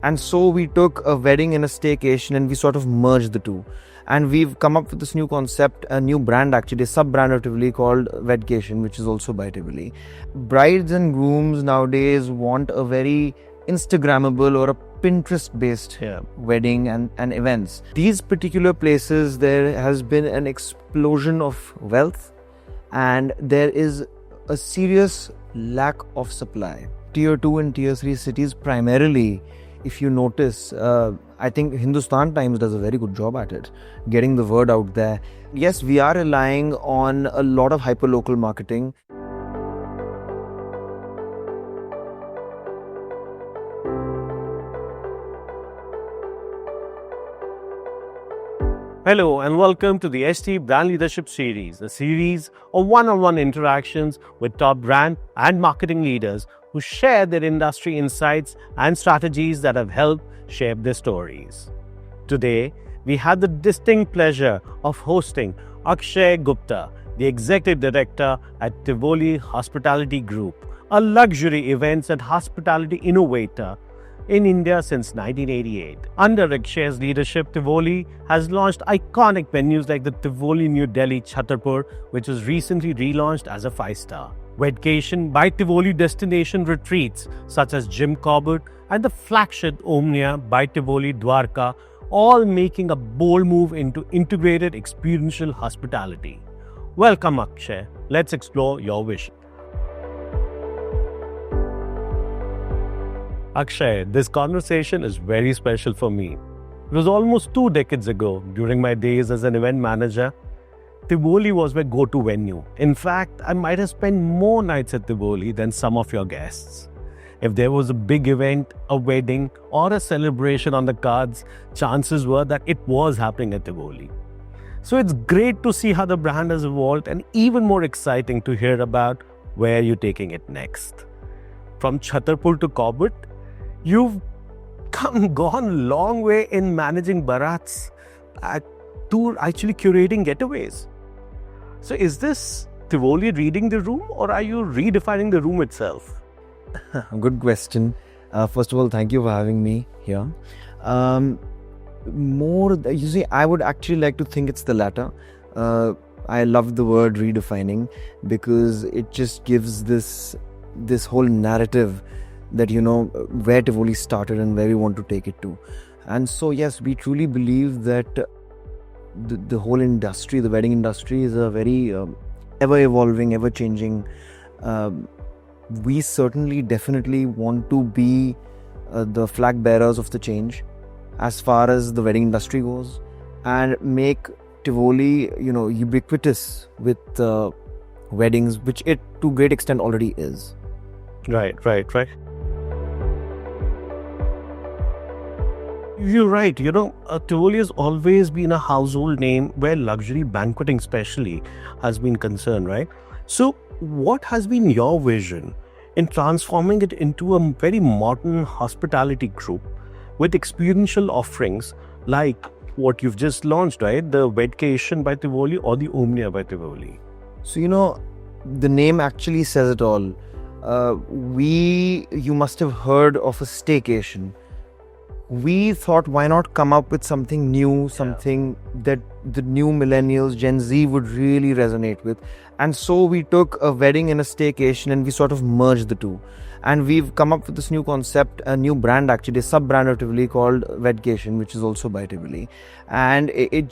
And so we took a wedding and a staycation and we sort of merged the two. And we've come up with this new concept, a new brand actually, a sub-brand of Tivoli called Wedcation, which is also by Tivoli. Brides and grooms nowadays want a very Instagrammable or a Pinterest-based wedding and events. These particular places, there has been an explosion of wealth and there is a serious lack of supply. Tier 2 and Tier 3 cities primarily, if you notice, I think Hindustan Times does a very good job at it, getting the word out there. Yes, we are relying on a lot of hyperlocal marketing. Hello and welcome to the ST Brand Leadership Series, a series of one-on-one interactions with top brand and marketing leaders who share their industry insights and strategies that have helped shape their stories. Today, we have the distinct pleasure of hosting Akshay Gupta, the Executive Director at Tivoli Hospitality Group, a luxury events and hospitality innovator in India since 1988. Under Akshay's leadership, Tivoli has launched iconic venues like the Tivoli New Delhi Chhatarpur, which was recently relaunched as a 5-star. Wedcation by Tivoli destination retreats such as Jim Corbett and the flagship Omnia by Tivoli Dwarka, all making a bold move into integrated experiential hospitality. Welcome Akshay, let's explore your vision. Akshay, this conversation is very special for me. It was almost 2 decades ago, during my days as an event manager. Tivoli was my go-to venue. In fact, I might have spent more nights at Tivoli than some of your guests. If there was a big event, a wedding, or a celebration on the cards, chances were that it was happening at Tivoli. So it's great to see how the brand has evolved and even more exciting to hear about where you're taking it next. From Chhatarpur to Corbett, you've gone a long way in managing barats to actually curating getaways. So is this Tivoli reading the room or are you redefining the room itself? Good question. First of all, thank you for having me here. I would actually like to think it's the latter. I love the word redefining because it just gives this whole narrative that where Tivoli started and where we want to take it to. And so yes, we truly believe that the whole industry, the wedding industry, is a very ever evolving, ever changing. We certainly definitely want to be the flag bearers of the change as far as the wedding industry goes and make Tivoli ubiquitous with weddings, which it to a great extent already is. Right. You're right. Tivoli has always been a household name where luxury banqueting especially has been concerned, right? So what has been your vision in transforming it into a very modern hospitality group with experiential offerings like what you've just launched, right? The Wedcation by Tivoli or the Omnia by Tivoli. So, the name actually says it all. You must have heard of a staycation. We thought, why not come up with something new, something that the new millennials, Gen Z would really resonate with. And so we took a wedding and a staycation and we sort of merged the two. And we've come up with this new concept, a new brand actually, a sub-brand of Tivoli called Wedcation, which is also by Tivoli. And it's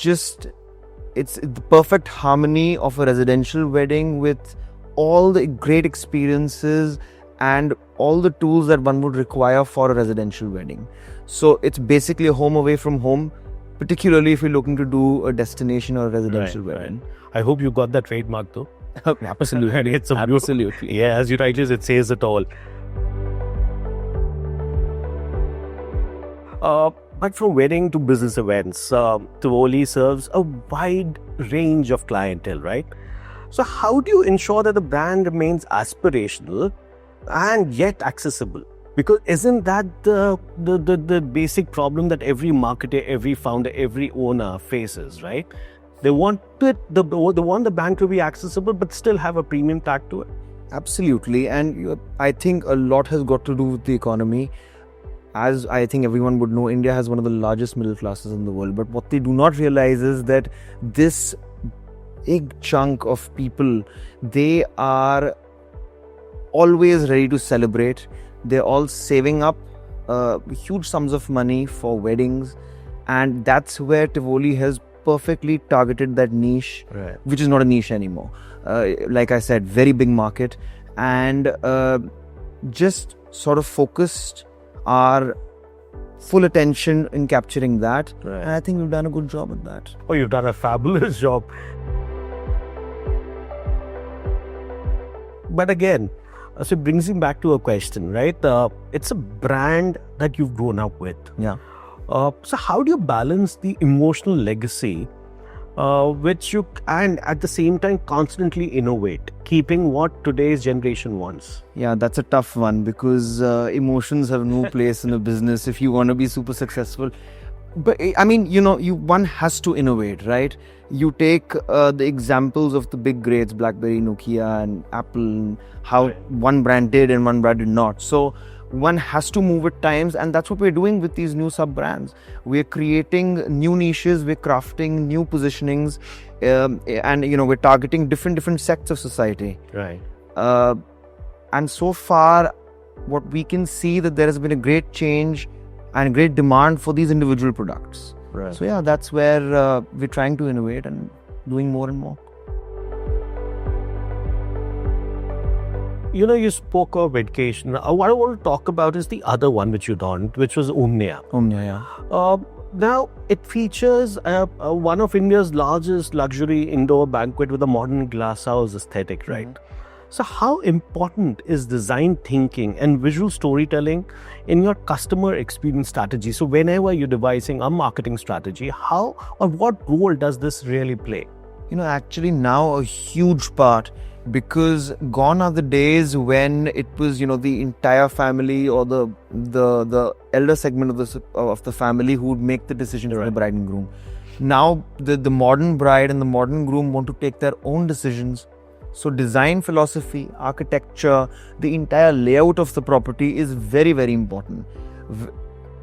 the perfect harmony of a residential wedding with all the great experiences and all the tools that one would require for a residential wedding. So it's basically a home away from home, particularly if you're looking to do a destination or a residential wedding. Right. I hope you got that trademark though. Absolutely. It's absolutely. Yeah, as you rightly said, it says it all. But from wedding to business events, Tivoli serves a wide range of clientele, right? So how do you ensure that the brand remains aspirational and yet accessible? Because isn't that the basic problem that every marketer, every founder, every owner faces, right? They want the brand to be accessible but still have a premium tag to it. Absolutely. And I think a lot has got to do with the economy. as I think everyone would know, India has one of the largest middle classes in the world. But what they do not realize is that this big chunk of people, they are always ready to celebrate. They're all saving up huge sums of money for weddings, and that's where Tivoli has perfectly targeted that niche, Right. which is not a niche anymore. Like I said, very big market, and just sort of focused our full attention in capturing that. Right. And I think we've done a good job at that. Oh, you've done a fabulous job. But again, so it brings me back to a question, right? It's a brand that you've grown up with. Yeah. So how do you balance the emotional legacy, which you and at the same time constantly innovate, keeping what today's generation wants? Yeah, that's a tough one because emotions have no place in a business if you want to be super successful. But I mean, one has to innovate, right? You take the examples of the big greats, BlackBerry, Nokia, and Apple, and how one brand did and one brand did not. So one has to move with times, and that's what we're doing with these new sub brands. We're creating new niches, we're crafting new positionings, and we're targeting different sects of society. Right. And so far, what we can see that there has been a great change and great demand for these individual products. Right. So yeah, that's where we're trying to innovate and doing more and more. You spoke of Wedcation. What I want to talk about is the other one which you done, which was Omnia. Omnia, yeah. Now, it features one of India's largest luxury indoor banquet with a modern glasshouse aesthetic, right? Mm-hmm. So how important is design thinking and visual storytelling in your customer experience strategy? So whenever you're devising a marketing strategy, how or what role does this really play? Actually now a huge part, because gone are the days when it was, the entire family or the elder segment of the family who would make the decision for the bride and groom. Now the modern bride and the modern groom want to take their own decisions. So design philosophy, architecture, the entire layout of the property is very, very important.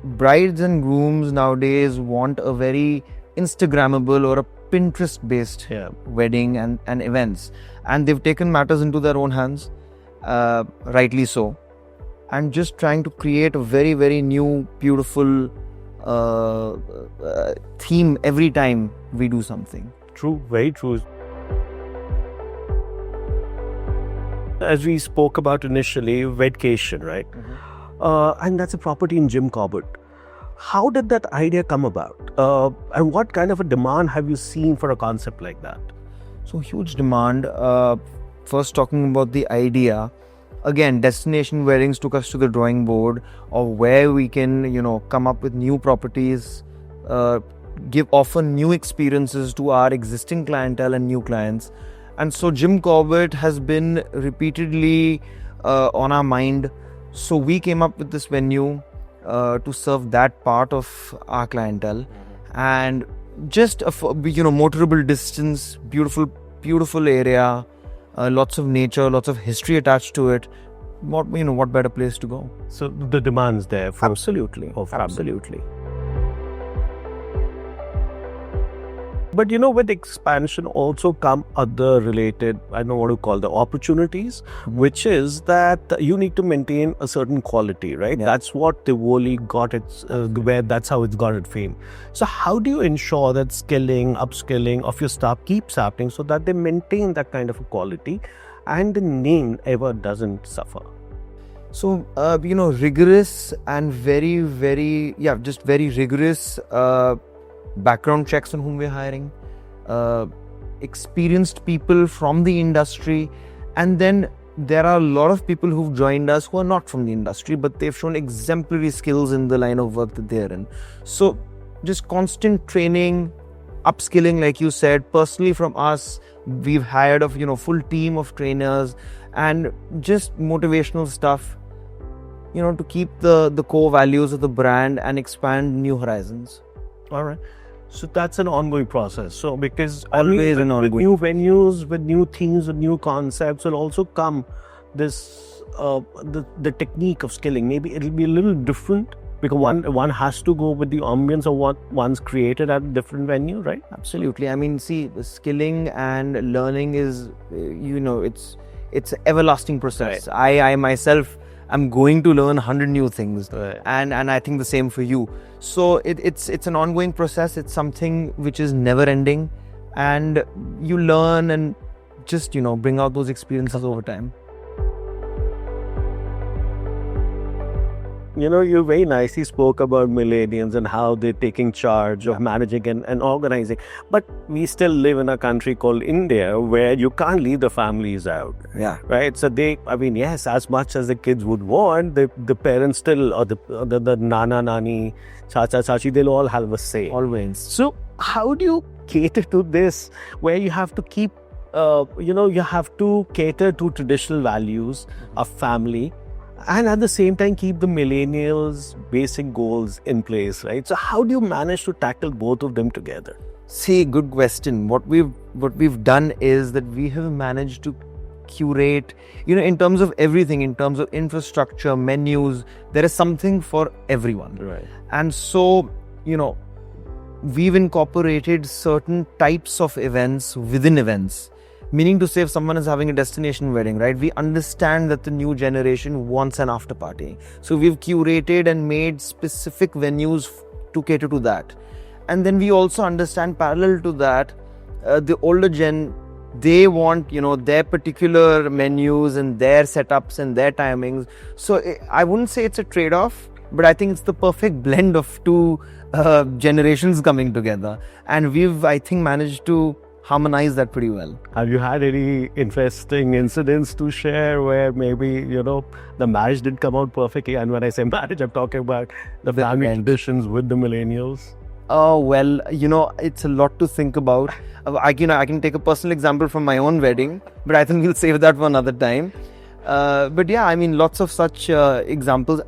Brides and grooms nowadays want a very Instagrammable or a Pinterest-based wedding and events. And they've taken matters into their own hands, rightly so. And just trying to create a very, very new, beautiful theme every time we do something. True, very true. As we spoke about initially, Wedcation, right? Mm-hmm. And that's a property in Jim Corbett. How did that idea come about? And what kind of a demand have you seen for a concept like that? So huge demand. First talking about the idea, again, destination weddings took us to the drawing board of where we can, come up with new properties, offer new experiences to our existing clientele and new clients. And so Jim Corbett has been repeatedly on our mind. So we came up with this venue to serve that part of our clientele. And just a motorable distance, beautiful area, lots of nature, lots of history attached to it. What better place to go? So the demand's there for absolutely. Absolutely. But with expansion also come other related, I don't know what to call the opportunities, which is that you need to maintain a certain quality, right? Yeah. That's what Tivoli got its, that's how it's got its fame. So how do you ensure that upskilling of your staff keeps happening so that they maintain that kind of a quality and the name ever doesn't suffer? So, rigorous and very, very, just very rigorous background checks on whom we're hiring, experienced people from the industry, and then there are a lot of people who've joined us who are not from the industry, but they've shown exemplary skills in the line of work that they're in. So just constant training, upskilling, like you said. Personally from us, we've hired a full team of trainers and just motivational stuff, to keep the core values of the brand and expand new horizons. All right. So that's an ongoing process. So because always an ongoing. With new venues, with new themes, with new concepts will also come this the technique of skilling. Maybe it'll be a little different Because one has to go with the ambience of what one's created at a different venue, right? Absolutely. I mean, see, skilling and learning is, it's an everlasting process. I myself am going to learn 100 new things, and I think the same for you. So it's an ongoing process. It's something which is never ending, and you learn and just bring out those experiences over time. You very nicely spoke about millennials and how they're taking charge of managing and organizing. But we still live in a country called India where you can't leave the families out. Yeah. Right? So yes, as much as the kids would want, the parents still, or the nana, nani, chacha, chachi, they'll all have a say. Always. So how do you cater to this where you have to keep, you have to cater to traditional values of family, and at the same time keep the millennials' basic goals in place, right? So how do you manage to tackle both of them together? See, good question. What we've done is that we have managed to curate, in terms of everything, in terms of infrastructure, menus, there is something for everyone. Right. And so, we've incorporated certain types of events within events. Meaning to say, if someone is having a destination wedding, right, we understand that the new generation wants an after party. So we've curated and made specific venues to cater to that. And then we also understand, parallel to that, the older gen, they want, their particular menus and their setups and their timings. So I wouldn't say it's a trade-off, but I think it's the perfect blend of two generations coming together. And we've, I think, managed to harmonize that pretty well. Have you had any interesting incidents to share where maybe, the marriage didn't come out perfectly? And when I say marriage, I'm talking about the family traditions with the millennials. Oh, well, it's a lot to think about. I can take a personal example from my own wedding, but I think we'll save that for another time. But yeah, I mean, lots of such examples.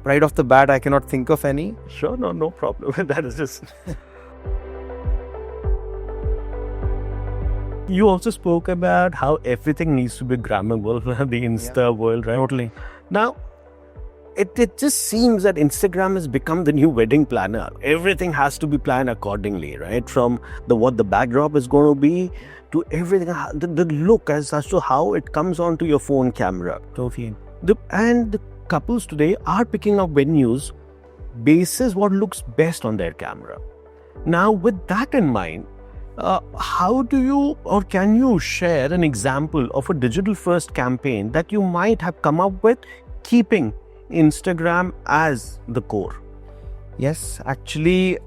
Right off the bat, I cannot think of any. Sure, no problem. That is just... You also spoke about how everything needs to be grammable, the Insta world, right? Totally. Now, it just seems that Instagram has become the new wedding planner. Everything has to be planned accordingly, right? From what the backdrop is going to be to everything, the look as to how it comes onto your phone camera. Totally. And the couples today are picking up venues basis what looks best on their camera. Now, with that in mind, how do you, or can you share an example of a digital first campaign that you might have come up with, keeping Instagram as the core? Yes, actually,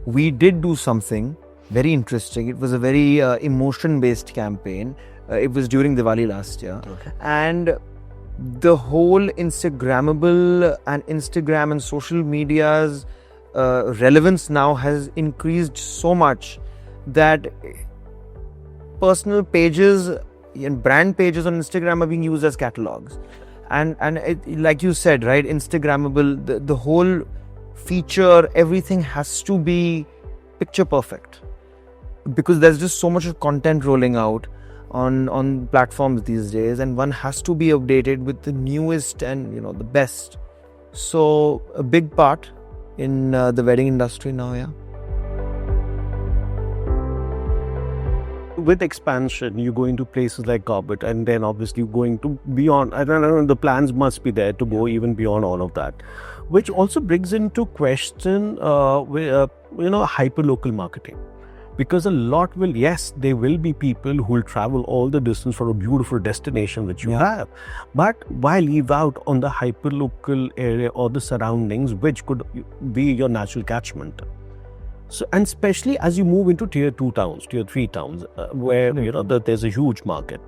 we did do something very interesting. It was a very emotion-based campaign. It was during Diwali last year. Okay. And the whole Instagrammable and Instagram and social media's relevance now has increased so much that personal pages and brand pages on Instagram are being used as catalogs. And it, like you said, right, Instagrammable, the whole feature, everything has to be picture perfect, because there's just so much of content rolling out on platforms these days, and one has to be updated with the newest and the best. So a big part in the wedding industry now. Yeah. With expansion, you go into places like Corbett, and then obviously going to beyond. I don't know, the plans must be there to go even beyond all of that, which also brings into question, hyperlocal marketing. Because a lot will, yes, there will be people who will travel all the distance for a beautiful destination which you have. But why leave out on the hyperlocal area or the surroundings, which could be your natural catchment? So, and especially as you move into tier 2 towns, tier 3 towns, where there's a huge market.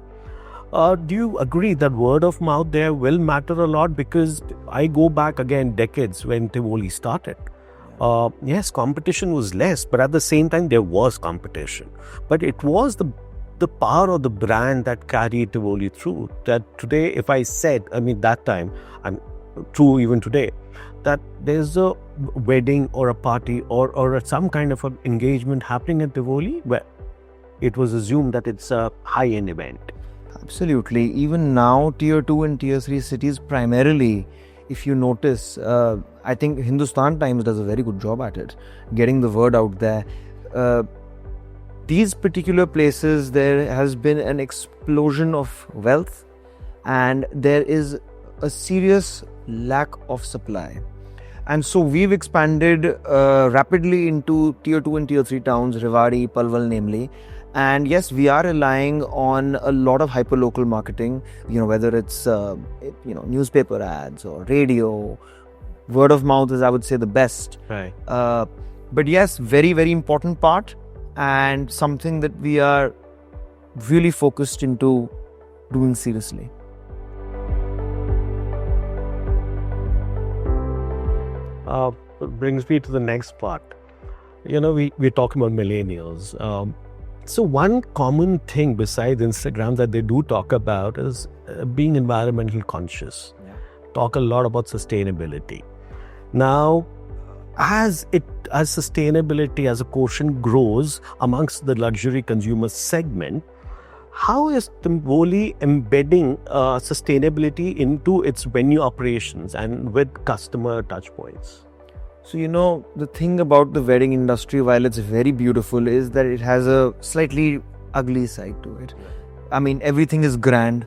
Do you agree that word of mouth there will matter a lot? Because I go back again decades when Tivoli started. Yes, competition was less, but at the same time there was competition. But it was the power of the brand that carried Tivoli through. That today, if I said, that time, and true even today, that there's a wedding or a party or some kind of an engagement happening at Tivoli, where it was assumed that it's a high-end event. Absolutely. Even now, tier 2 and tier 3 cities primarily, if you notice, I think Hindustan Times does a very good job at it, getting the word out there. These particular places, there has been an explosion of wealth, and there is a serious lack of supply. And so we've expanded rapidly into tier 2 and tier 3 towns, Rewari, Palwal namely. And yes, we are relying on a lot of hyperlocal marketing, whether it's newspaper ads or radio. Word of mouth is, I would say, the best. Right. But yes, very, very important part, and something that we are really focused into doing seriously. Brings me to the next part. We're talking about millennials. So one common thing besides Instagram that they do talk about is being environmental conscious. Yeah. Talk a lot about sustainability. Now, as sustainability as a quotient grows amongst the luxury consumer segment, how is Tivoli embedding sustainability into its venue operations and with customer touch points? So, the thing about the wedding industry, while it's very beautiful, is that it has a slightly ugly side to it. I mean, everything is grand,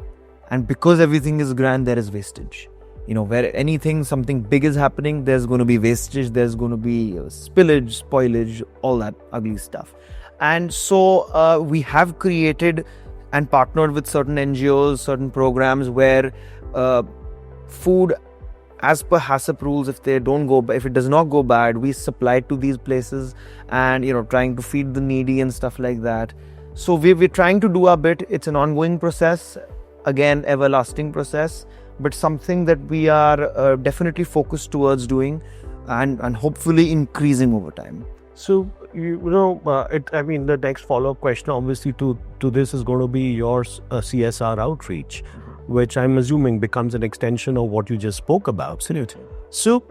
and because everything is grand, there is wastage. Where something big is happening, there's going to be wastage, there's going to be spillage, spoilage, all that ugly stuff. And so we have created and partnered with certain NGOs, certain programs where food, as per HACCP rules, if it does not go bad, we supply it to these places, and trying to feed the needy and stuff like that. So we're trying to do our bit. It's an ongoing process, again, everlasting process, but something that we are definitely focused towards doing and hopefully increasing over time. So the next follow-up question obviously to this is going to be your CSR outreach, which I'm assuming becomes an extension of what you just spoke about. Absolutely. So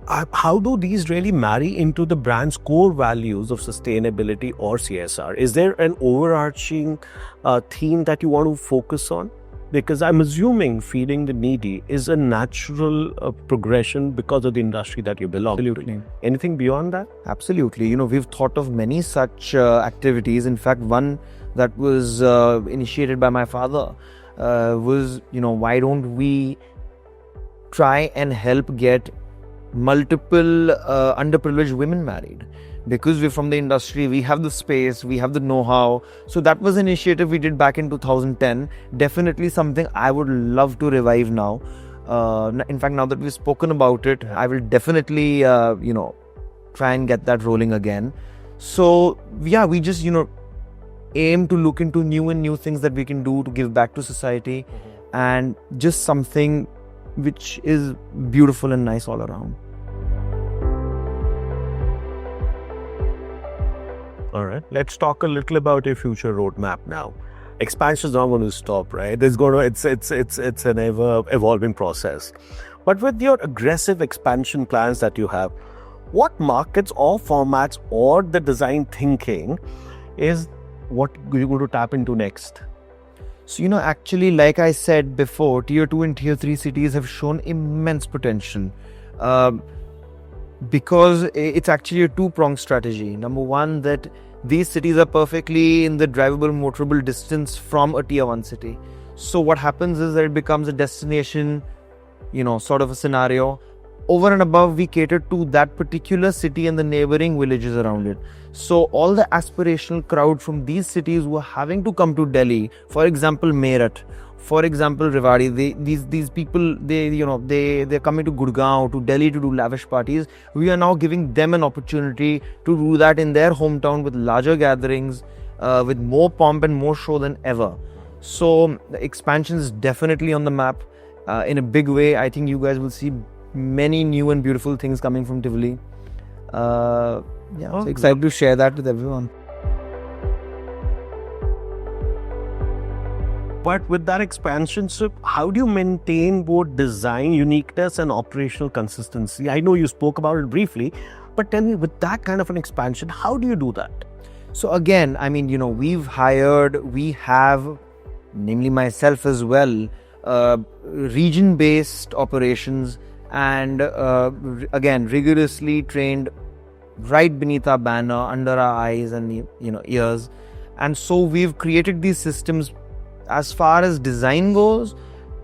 how do these really marry into the brand's core values of sustainability or CSR? Is there an overarching theme that you want to focus on? Because I'm assuming feeding the needy is a natural progression because of the industry that you belong Absolutely. to. Anything beyond that? Absolutely. We've thought of many such activities. In fact, one that was initiated by my father was, why don't we try and help get multiple underprivileged women married? Because we're from the industry, we have the space, we have the know-how. So that was an initiative we did back in 2010. Definitely something I would love to revive now. In fact, now that we've spoken about it, I will definitely, try and get that rolling again. So, yeah, we just, aim to look into new things that we can do to give back to society, and just something which is beautiful and nice all around. All right. Let's talk a little about your future roadmap now. Expansion is not going to stop, right? It's an ever evolving process. But with your aggressive expansion plans that you have, what markets or formats or the design thinking is what you're going to tap into next? So, actually, like I said before, tier 2 and tier 3 cities have shown immense potential. Because it's actually a two-pronged strategy. Number one, that these cities are perfectly in the drivable, motorable distance from a tier 1 city. So what happens is that it becomes a destination, sort of a scenario. Over and above, we cater to that particular city and the neighboring villages around it. So all the aspirational crowd from these cities who are having to come to Delhi, for example, Meerut, for example, Rewari, these people, they're coming to Gurgaon, to Delhi to do lavish parties. We are now giving them an opportunity to do that in their hometown with larger gatherings, with more pomp and more show than ever. So the expansion is definitely on the map in a big way. I think you guys will see many new and beautiful things coming from Tivoli. So excited to share that with everyone. But with that expansion, so how do you maintain both design uniqueness and operational consistency? I know you spoke about it briefly, but tell me, with that kind of an expansion, how do you do that? So again, we have, namely myself as well, region-based operations and again rigorously trained right beneath our banner, under our eyes and ears. And so we've created these systems. As far as design goes,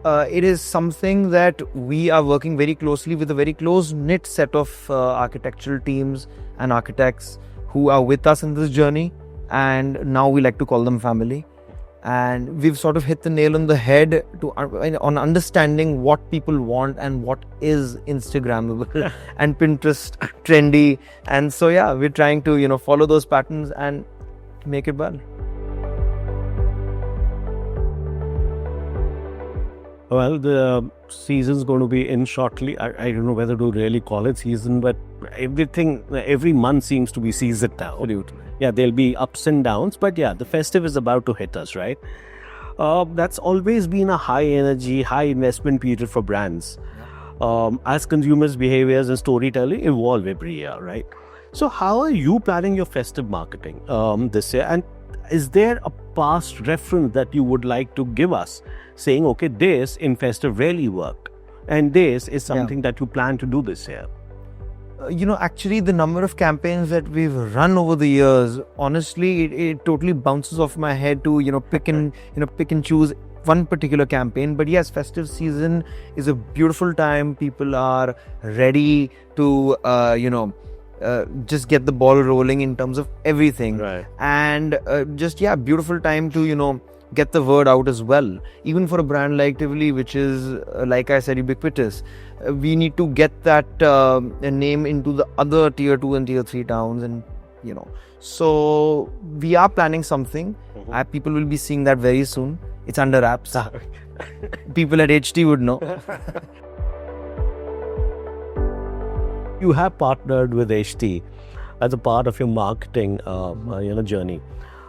it is something that we are working very closely with a very close knit set of architectural teams and architects who are with us in this journey, and now we like to call them family. And we've sort of hit the nail on the head on understanding what people want and what is Instagrammable and Pinterest trendy. And so yeah, we're trying to follow those patterns and make it well. Well, the season's going to be in shortly. I don't know whether to really call it season, but every month seems to be season now. Absolutely. Yeah, there'll be ups and downs, but yeah, the festive is about to hit us, right? That's always been a high energy, high investment period for brands. As consumers' behaviors and storytelling evolve every year, right? So how are you planning your festive marketing this year? And is there a past reference that you would like to give us, saying, okay, this in festive really worked, and this is something that you plan to do this year? Actually, the number of campaigns that we've run over the years, honestly, it totally bounces off my head to pick and choose one particular campaign. But yes, festive season is a beautiful time. People are ready to just get the ball rolling in terms of everything, right? And beautiful time to get the word out as well. Even for a brand like Tivoli, which is like I said, ubiquitous, we need to get that name into the other tier 2 and tier 3 towns, and so we are planning something. People will be seeing that very soon. It's under wraps. People at HT would know. You have partnered with HT as a part of your marketing journey.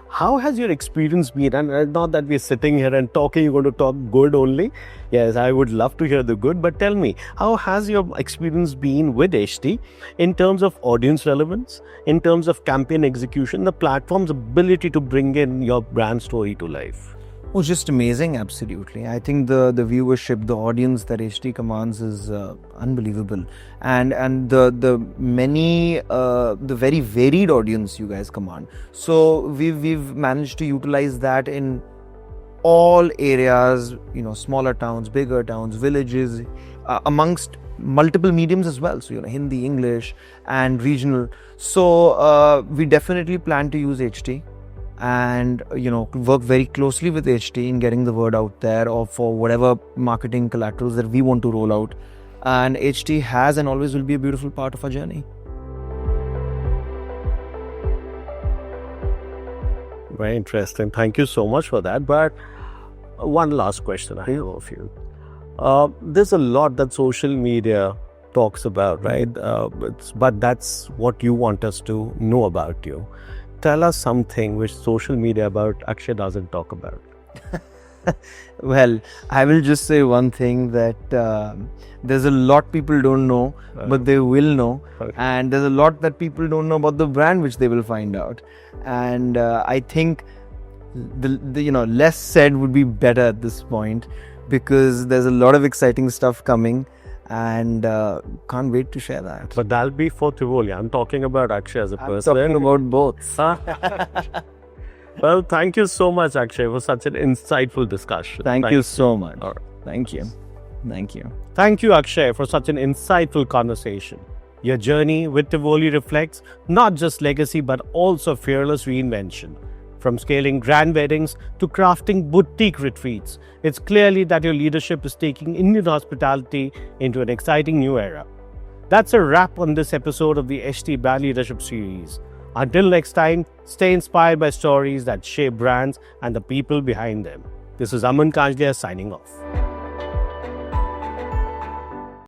How has your experience been? And not that we're sitting here and talking, you're going to talk good only. Yes, I would love to hear the good, but tell me, how has your experience been with HT in terms of audience relevance, in terms of campaign execution, the platform's ability to bring in your brand story to life? Oh, just amazing, absolutely. I think the viewership, the audience that HT commands is unbelievable, and the very varied audience you guys command. So we've managed to utilize that in all areas, smaller towns, bigger towns, villages, amongst multiple mediums as well. So Hindi, English, and regional. So we definitely plan to use HT. And work very closely with HT in getting the word out there, or for whatever marketing collaterals that we want to roll out. And HT has and always will be a beautiful part of our journey. Very interesting. Thank you so much for that. But one last question I have of you. There's a lot that social media talks about, right? But that's what you want us to know about you. Tell us something which social media about Akshay doesn't talk about. Well, I will just say one thing, that there's a lot people don't know, but they will know. And there's a lot that people don't know about the brand, which they will find out. And I think the less said would be better at this point, because there's a lot of exciting stuff coming. And can't wait to share that. But that'll be for Tivoli. I'm talking about Akshay as a person. I'm talking about both. Well, thank you so much, Akshay, for such an insightful discussion. Thank you so much. All right. Thank you. Thank you. Thank you, Akshay, for such an insightful conversation. Your journey with Tivoli reflects not just legacy, but also fearless reinvention. From scaling grand weddings to crafting boutique retreats, it's clearly that your leadership is taking Indian hospitality into an exciting new era. That's a wrap on this episode of the HT Brand Leadership Series. Until next time, stay inspired by stories that shape brands and the people behind them. This is Aman Kanjlia signing off.